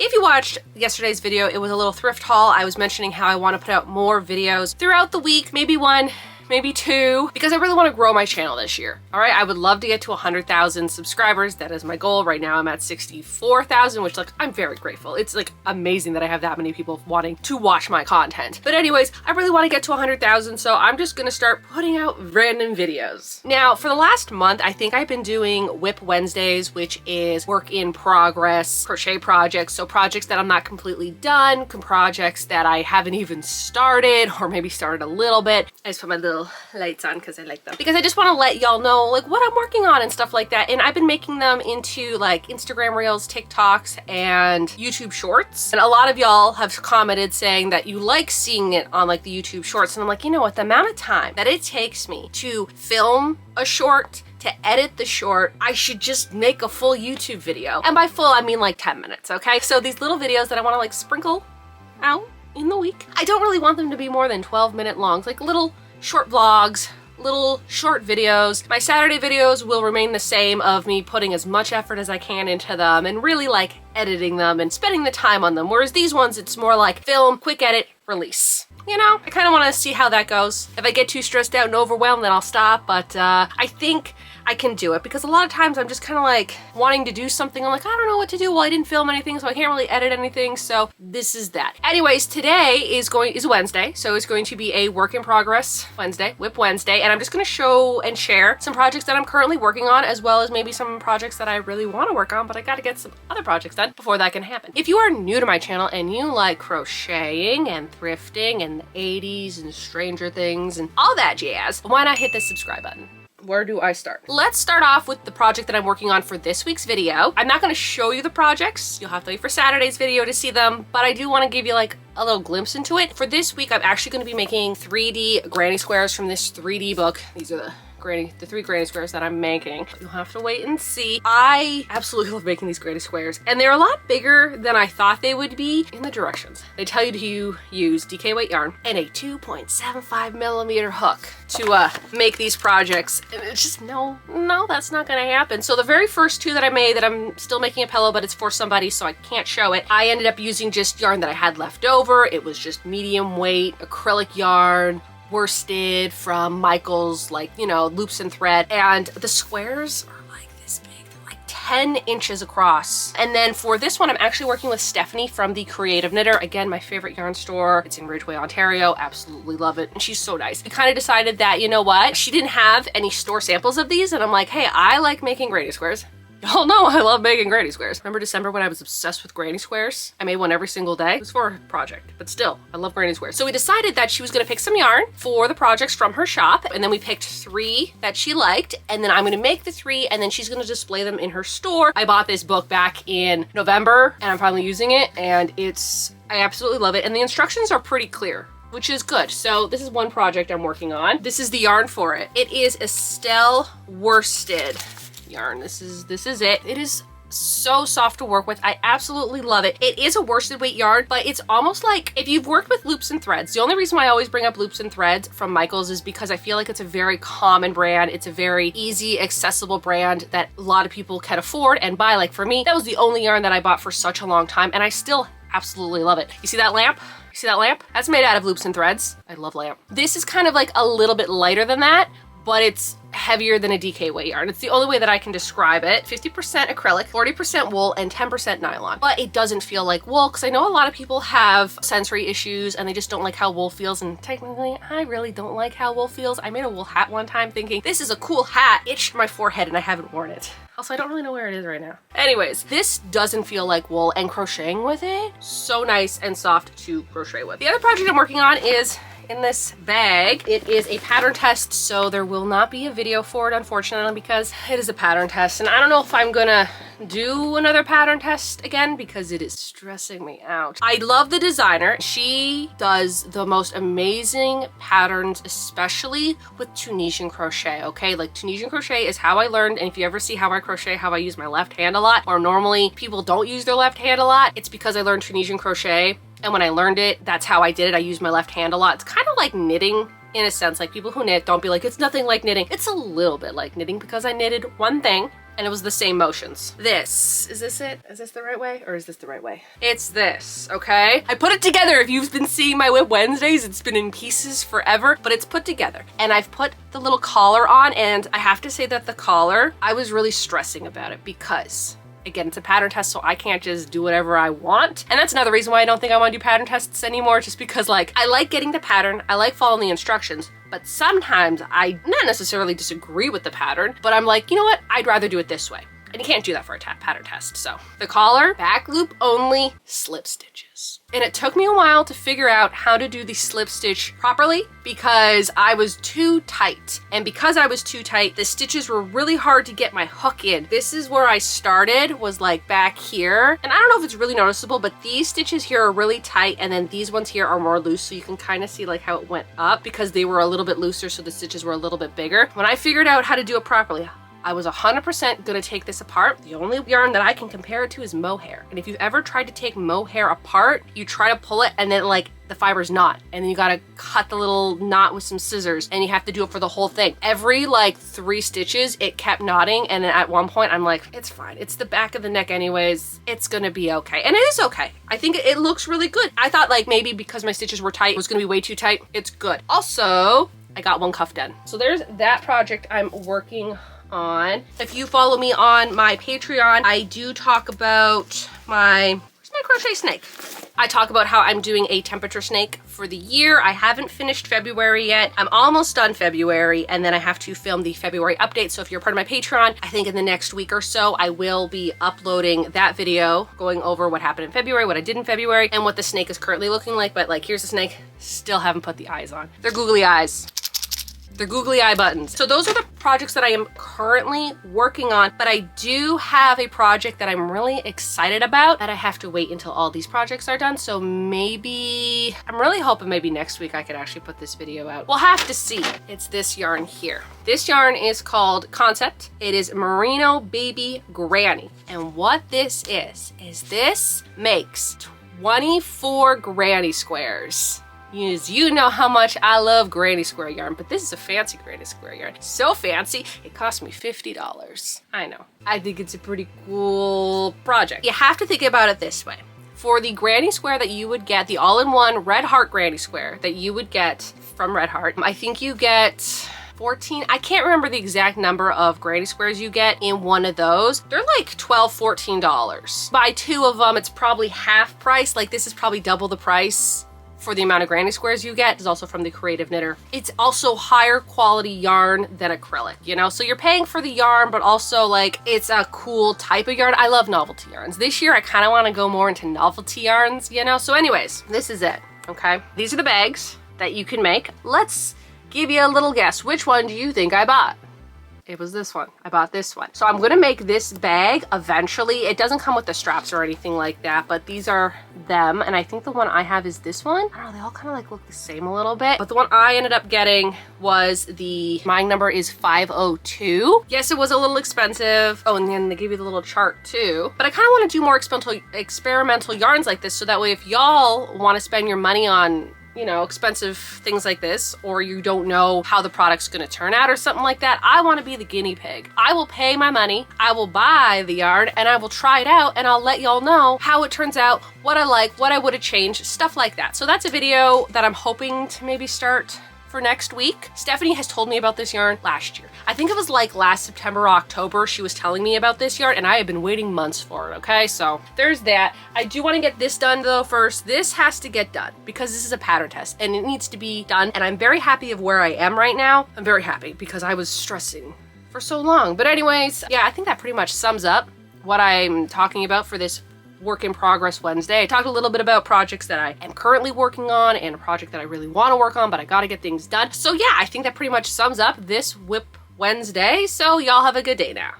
If you watched yesterday's video, it was a little thrift haul. I was mentioning how I want to put out more videos throughout the week, maybe one, maybe two, because I really want to grow my channel this year. All right, I would love to get to 100,000 subscribers. That is my goal. Right now I'm at 64,000, which like I'm very grateful. It's like amazing that I have that many people wanting to watch my content. But anyways, I really want to get to 100,000, so I'm just gonna start putting out random videos. Now, for the last month, I think I've been doing Whip Wednesdays, which is work in progress, crochet projects. So projects that I'm not completely done, projects that I haven't even started, or maybe started a little bit. I just put my little lights on because I like them. Because I just want to let y'all know like what I'm working on and stuff like that. And I've been making them into like Instagram Reels, TikToks, and YouTube Shorts. And a lot of y'all have commented saying that you like seeing it on like the YouTube Shorts. And I'm like, you know what? The amount of time that it takes me to film a short, to edit the short, I should just make a full YouTube video. And by full, I mean like 10 minutes, okay? So these little videos that I want to like sprinkle out in the week, I don't really want them to be more than 12-minute longs, like little short vlogs, little short videos. My Saturday videos will remain the same, of me putting as much effort as I can into them and really like editing them and spending the time on them. Whereas these ones, it's more like film, quick edit, release. You know, I kind of want to see how that goes. If I get too stressed out and overwhelmed, then I'll stop. But I think I can do it, because a lot of times I'm just kind of like wanting to do something. I'm like, I don't know what to do. Well, I didn't film anything, so I can't really edit anything. So this is that. Anyways, today is Wednesday, so it's going to be a work in progress Wednesday, Whip Wednesday, and I'm just going to show and share some projects that I'm currently working on, as well as maybe some projects that I really want to work on, but I got to get some other projects done before that can happen. If you are new to my channel and you like crocheting and thrifting and the 80s and Stranger Things and all that jazz, why not hit the subscribe button? Where do I start? Let's start off with the project that I'm working on for this week's video. I'm not going to show you the projects. You'll have to wait for Saturday's video to see them, but I do want to give you like a little glimpse into it. For this week, I'm actually going to be making 3D granny squares from this 3D book. These are the 3 granny squares that I'm making. You'll have to wait and see. I absolutely love making these granny squares, and they're a lot bigger than I thought they would be in the directions. They tell you to use DK weight yarn and a 2.75mm hook to make these projects. And it's just, no, that's not gonna happen. So the very first two that I made, that I'm still making a pillow, but it's for somebody, so I can't show it, I ended up using just yarn that I had left over. It was just medium weight acrylic yarn, worsted from Michaels, like, you know, loops and thread. And the squares are like this big, they're like 10 inches across. And then for this one, I'm actually working with Stephanie from The Creative Knitter. Again, my favorite yarn store. It's in Ridgeway, Ontario. Absolutely love it. And she's so nice. We kind of decided that, you know what? She didn't have any store samples of these. And I'm like, hey, I like making granny squares. Y'all know I love making granny squares. Remember December when I was obsessed with granny squares? I made one every single day. It was for a project, but still, I love granny squares. So we decided that she was gonna pick some yarn for the projects from her shop, and then we picked 3 that she liked, and then I'm gonna make the 3, and then she's gonna display them in her store. I bought this book back in November, and I'm finally using it, and I absolutely love it, and the instructions are pretty clear, which is good. So this is one project I'm working on. This is the yarn for it. It is Estelle worsted yarn. This is it. It is so soft to work with. I absolutely love it. It is a worsted weight yarn, but it's almost like if you've worked with loops and threads. The only reason why I always bring up loops and threads from Michaels is because I feel like it's a very common brand. It's a very easy, accessible brand that a lot of people can afford and buy. Like for me, that was the only yarn that I bought for such a long time, and I still absolutely love it. You see that lamp? You see that lamp? That's made out of loops and threads. I love lamp. This is kind of like a little bit lighter than that, but it's heavier than a DK weight yarn. It's the only way that I can describe it. 50% acrylic, 40% wool, and 10% nylon. But it doesn't feel like wool, because I know a lot of people have sensory issues and they just don't like how wool feels, and technically I really don't like how wool feels. I made a wool hat one time thinking, this is a cool hat, itched my forehead, and I haven't worn it. Also, I don't really know where it is right now. Anyways, this doesn't feel like wool, and crocheting with it, so nice and soft to crochet with. The other project I'm working on is in this bag. It is a pattern test, so there will not be a video for it, unfortunately, because it is a pattern test, and I don't know if I'm gonna do another pattern test again because it is stressing me out. I love the designer. She does the most amazing patterns, especially with Tunisian crochet, okay? Like, Tunisian crochet is how I learned, and if you ever see how I crochet, how I use my left hand a lot, or normally people don't use their left hand a lot, it's because I learned Tunisian crochet. And when I learned it, that's how I did it. I used my left hand a lot. It's kind of like knitting in a sense. Like, people who knit, don't be like, it's nothing like knitting. It's a little bit like knitting because I knitted one thing and it was the same motions. Is this it? Is this the right way or is this the right way? It's this, okay? I put it together. If you've been seeing my Whip Wednesdays, it's been in pieces forever, but it's put together. And I've put the little collar on, and I have to say that the collar, I was really stressing about it because again, it's a pattern test, so I can't just do whatever I want. And that's another reason why I don't think I want to do pattern tests anymore, just because like, I like getting the pattern, I like following the instructions, but sometimes I not necessarily disagree with the pattern, but I'm like, you know what? I'd rather do it this way. And you can't do that for a pattern test. So the collar, back loop only, slip stitches. And it took me a while to figure out how to do the slip stitch properly because I was too tight. And because I was too tight, the stitches were really hard to get my hook in. This is where I started, was like back here. And I don't know if it's really noticeable, but these stitches here are really tight, and then these ones here are more loose, so you can kind of see like how it went up because they were a little bit looser, so the stitches were a little bit bigger. When I figured out how to do it properly, I was 100% gonna take this apart. The only yarn that I can compare it to is mohair. And if you've ever tried to take mohair apart, you try to pull it and then like the fiber's knot, and then you gotta cut the little knot with some scissors, and you have to do it for the whole thing. Every like 3 stitches, it kept knotting, and then at one point I'm like, it's fine. It's the back of the neck anyways. It's gonna be okay. And it is okay. I think it looks really good. I thought like maybe because my stitches were tight, it was gonna be way too tight. It's good. Also, I got one cuff done. So there's that project I'm working on. If you follow me on my Patreon, I do talk about where's my crochet snake? I talk about how I'm doing a temperature snake for the year. I haven't finished February yet. I'm almost done February, and then I have to film the February update. So if you're part of my Patreon, I think in the next week or so, I will be uploading that video going over what happened in February, what I did in February, and what the snake is currently looking like. But like, here's the snake. Still haven't put the eyes on. They're googly eyes. They're googly eye buttons. So those are the projects that I am currently working on, but I do have a project that I'm really excited about that I have to wait until all these projects are done. So maybe, I'm really hoping maybe next week I could actually put this video out. We'll have to see. It's this yarn here. This yarn is called Concept. It is Merino Baby Granny. And what this is this makes 24 granny squares. You know how much I love granny square yarn, but this is a fancy granny square yarn. So fancy, it cost me $50. I know. I think it's a pretty cool project. You have to think about it this way. For the granny square that you would get, the all-in-one Red Heart granny square that you would get from Red Heart, I think you get 14, I can't remember the exact number of granny squares you get in one of those. They're like $12, $14. Buy 2 of them, it's probably half price. Like this is probably double the price for the amount of granny squares you get. Is also from the Creative Knitter. It's also higher quality yarn than acrylic, you know? So you're paying for the yarn, but also like it's a cool type of yarn. I love novelty yarns. This year I kind of want to go more into novelty yarns, you know? So anyways, this is it, okay? These are the bags that you can make. Let's give you a little guess. Which one do you think I bought? It was this one. I bought this one. So I'm gonna make this bag eventually. It doesn't come with the straps or anything like that, but these are them. And I think the one I have is this one. I don't know, they all kind of like look the same a little bit. But the one I ended up getting was my number is 502. Yes, it was a little expensive. Oh, and then they give you the little chart too. But I kind of want to do more experimental yarns like this, so that way if y'all want to spend your money on, you know, expensive things like this, or you don't know how the product's gonna turn out or something like that, I wanna be the guinea pig. I will pay my money, I will buy the yarn, and I will try it out, and I'll let y'all know how it turns out, what I like, what I would have changed, stuff like that. So that's a video that I'm hoping to maybe start for next week. Stephanie has told me about this yarn last year. I think it was like last September or October she was telling me about this yarn, and I have been waiting months for it, okay? So there's that. I do want to get this done though first. This has to get done because this is a pattern test and it needs to be done, and I'm very happy of where I am right now. I'm very happy because I was stressing for so long. But anyways, yeah, I think that pretty much sums up what I'm talking about for this Work in Progress Wednesday. I talked a little bit about projects that I am currently working on and a project that I really want to work on, but I got to get things done. So yeah, I think that pretty much sums up this Whip Wednesday. So y'all have a good day now.